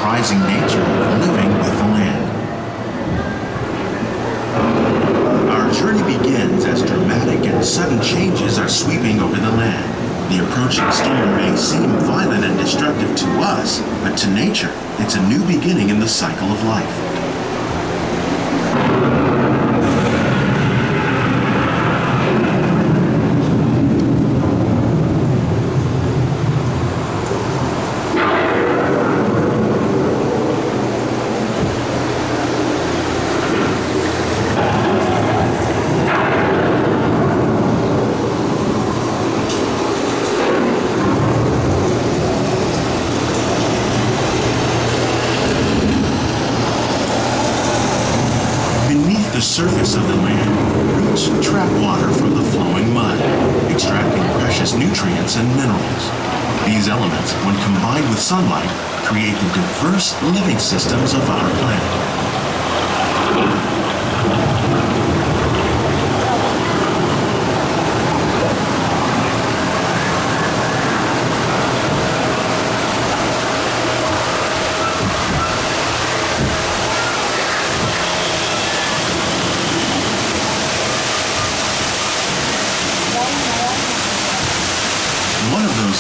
surprising nature of living with the land. Our journey begins as dramatic and sudden changes are sweeping over the land. The approaching storm may seem violent and destructive to us, but to nature, it's a new beginning in the cycle of life. The surface of the land, roots trap water from the flowing mud, extracting precious nutrients and minerals. These elements, when combined with sunlight, create the diverse living systems of our planet.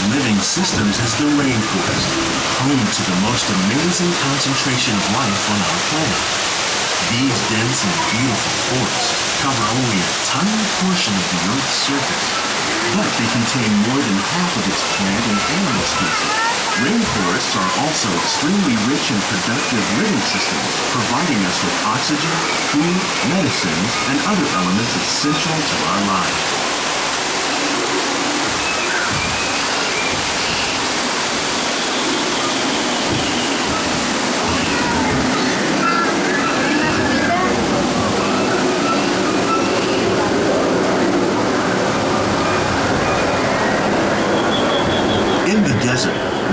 Living systems is the rainforest, home to the most amazing concentration of life on our planet. These dense and beautiful forests cover only a tiny portion of the Earth's surface, but they contain more than half of its plant and animal species. Rainforests are also extremely rich and productive living systems, providing us with oxygen, food, medicines, and other elements essential to our lives.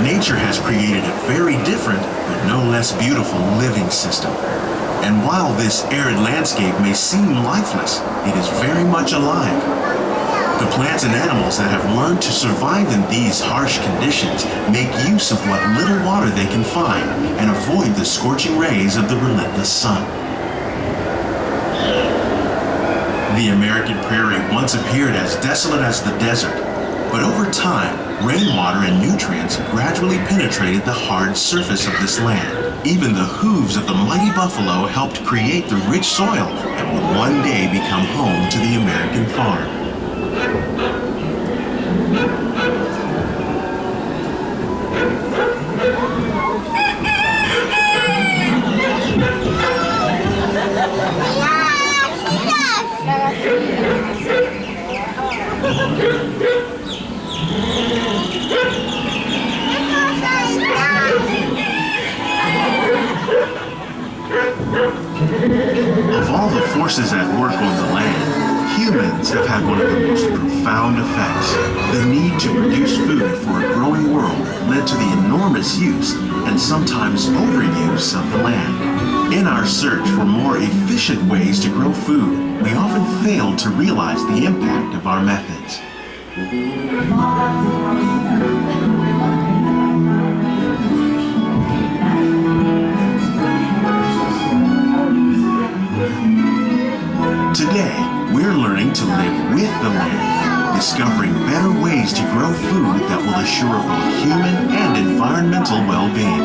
Nature has created a very different, but no less beautiful living system. And while this arid landscape may seem lifeless, it is very much alive. The plants and animals that have learned to survive in these harsh conditions make use of what little water they can find and avoid the scorching rays of the relentless sun. The American prairie once appeared as desolate as the desert, but over time, rainwater and nutrients gradually penetrated the hard surface of this land. Even the hooves of the mighty buffalo helped create the rich soil that would one day become home to the American farm. Of all the forces at work on the land, humans have had one of the most profound effects. The need to produce food for a growing world led to the enormous use and sometimes overuse of the land. In our search for more efficient ways to grow food, we often fail to realize the impact of our methods. Today, we're learning to live with the land, discovering better ways to grow food that will assure both human and environmental well-being.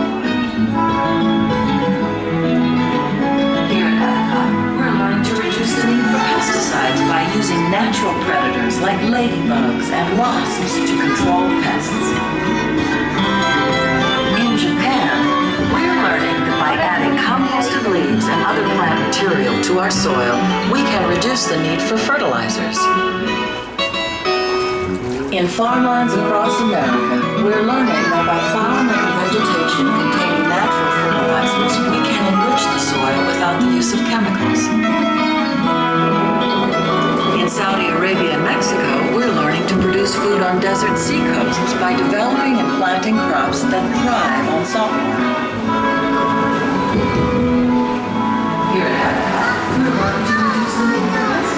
Here at Epcot, we're learning to reduce the need for pesticides by using natural predators like ladybugs and wasps to control pests. In Japan, we're learning that by adding composted leaves and other plant material to our soil, we can reduce the need for fertilizers. In farmlands across America, we're learning that by plowing over vegetation containing natural fertilizers, we can enrich the soil without the use of chemicals. In Saudi Arabia and Mexico, we're learning to produce food on desert seacoasts by developing and planting crops that thrive on saltwater. Here at Epcot, we're learning to reduce the need for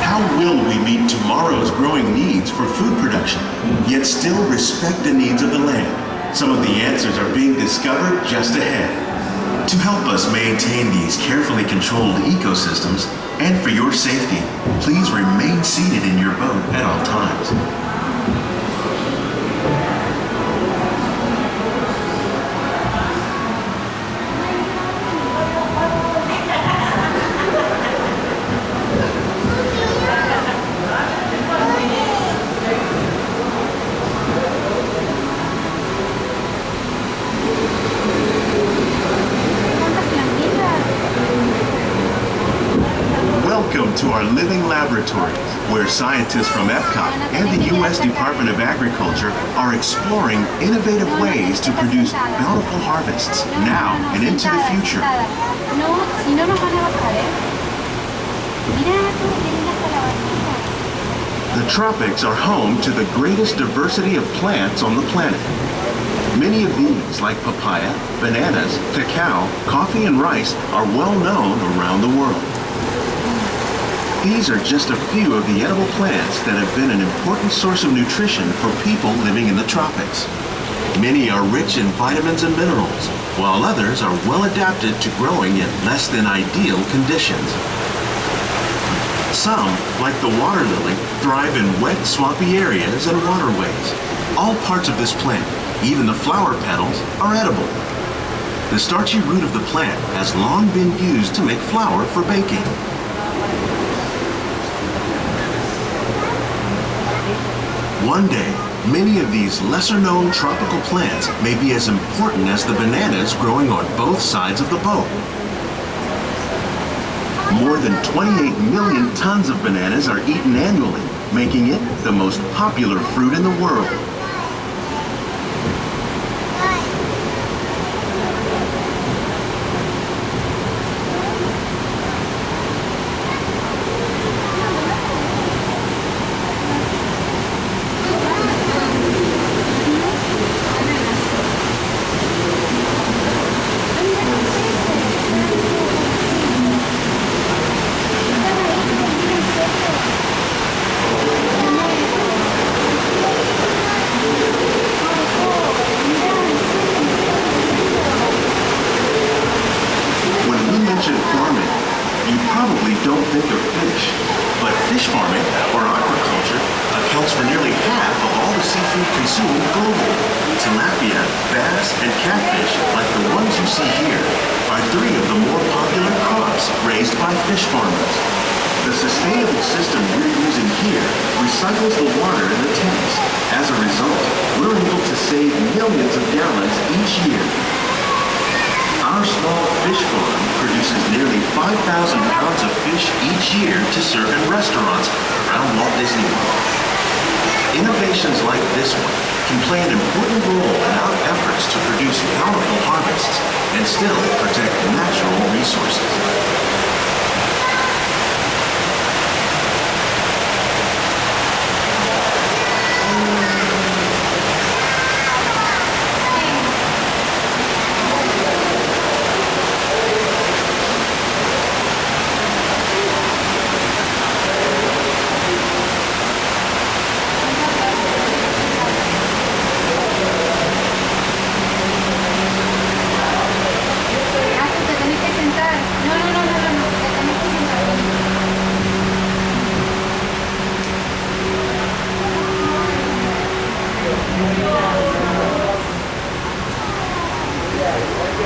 How will we meet tomorrow's growing needs for food production, yet still respect the needs of the land. Some of the answers are being discovered just ahead. To help us maintain these carefully controlled ecosystems, and for your safety, please remain seated in your boat at all times. Welcome to our living laboratories, where scientists from Epcot and the U.S. Department of Agriculture are exploring innovative ways to produce bountiful harvests now and into the future. The tropics are home to the greatest diversity of plants on the planet. Many of these, like papaya, bananas, cacao, coffee, and rice, are well known around the world. These are just a few of the edible plants that have been an important source of nutrition for people living in the tropics. Many are rich in vitamins and minerals, while others are well adapted to growing in less than ideal conditions. Some, like the water lily, thrive in wet, swampy areas and waterways. All parts of this plant, even the flower petals, are edible. The starchy root of the plant has long been used to make flour for baking. One day, many of these lesser-known tropical plants may be as important as the bananas growing on both sides of the boat. More than 28 million tons of bananas are eaten annually, making it the most popular fruit in the world. Recycles the water in the tanks. As a result, we're able to save millions of gallons each year. Our small fish farm produces nearly 5,000 pounds of fish each year to serve in restaurants around Walt Disney World. Innovations like this one can play an important role in our efforts to produce powerful harvests and still protect natural resources.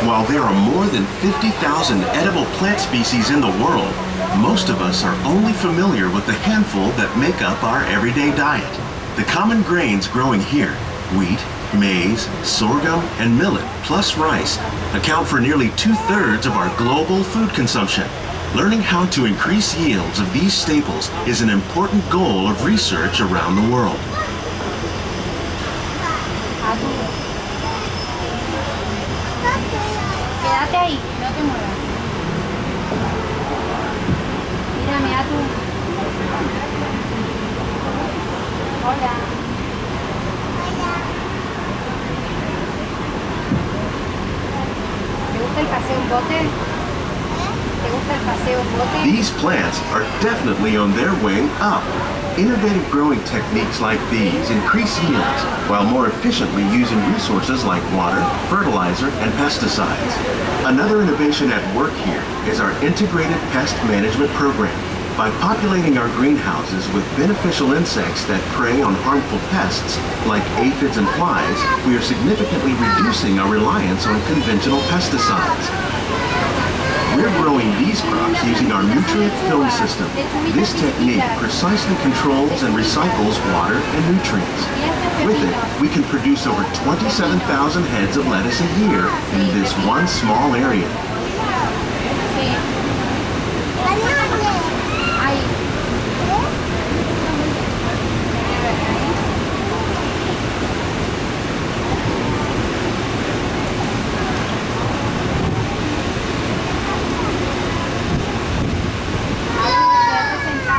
While there are more than 50,000 edible plant species in the world, most of us are only familiar with the handful that make up our everyday diet. The common grains growing here, wheat, maize, sorghum, and millet, plus rice, account for nearly 2/3 of our global food consumption. Learning how to increase yields of these staples is an important goal of research around the world. Quédate ahí, no te muevas. Mírame a tú. Hola. ¿Te gusta el paseo en bote? ¿Te gusta el paseo en bote? These plants are definitely on their way up. Innovative growing techniques like these increase yields while more efficiently using resources like water, fertilizer, and pesticides. Another innovation at work here is our integrated pest management program. By populating our greenhouses with beneficial insects that prey on harmful pests like aphids and flies, we are significantly reducing our reliance on conventional pesticides. We're growing these crops using our nutrient film system. This technique precisely controls and recycles water and nutrients. With it, we can produce over 27,000 heads of lettuce a year in this one small area.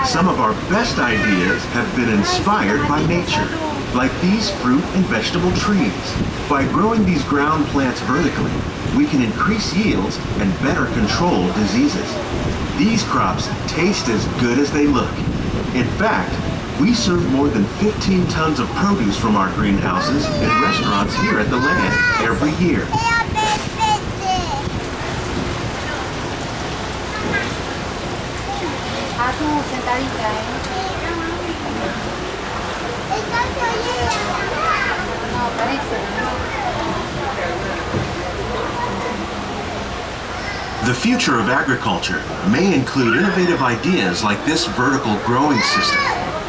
Some of our best ideas have been inspired by nature, like these fruit and vegetable trees. By growing these ground plants vertically, we can increase yields and better control diseases. These crops taste as good as they look. In fact, we serve more than 15 tons of produce from our greenhouses in restaurants here at the land every year. A tu sentadita, No, parece. The future of agriculture may include innovative ideas like this vertical growing system.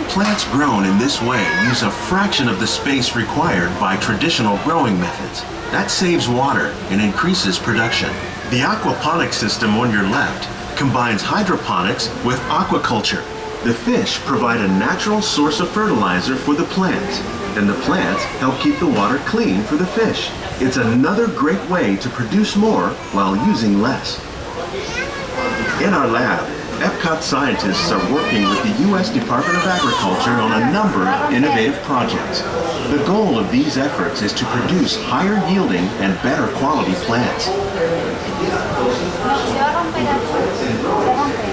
Plants grown in this way use a fraction of the space required by traditional growing methods. That saves water and increases production. The aquaponics system on your left combines hydroponics with aquaculture. The fish provide a natural source of fertilizer for the plants, and the plants help keep the water clean for the fish. It's another great way to produce more while using less. In our lab, Epcot scientists are working with the U.S. Department of Agriculture on a number of innovative projects. The goal of these efforts is to produce higher yielding and better quality plants. Se va a romper algo. Se rompe.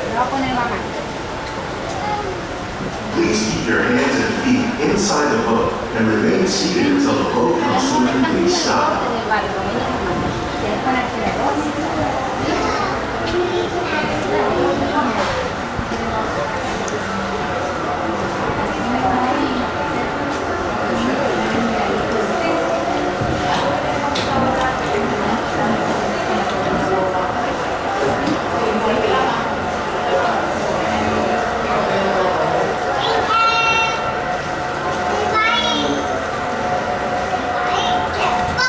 Me va a poner mamá. Please keep your hands and feet inside the boat and remain seated until the boat comes to a complete stop. ¿Quieres ponerte de dos?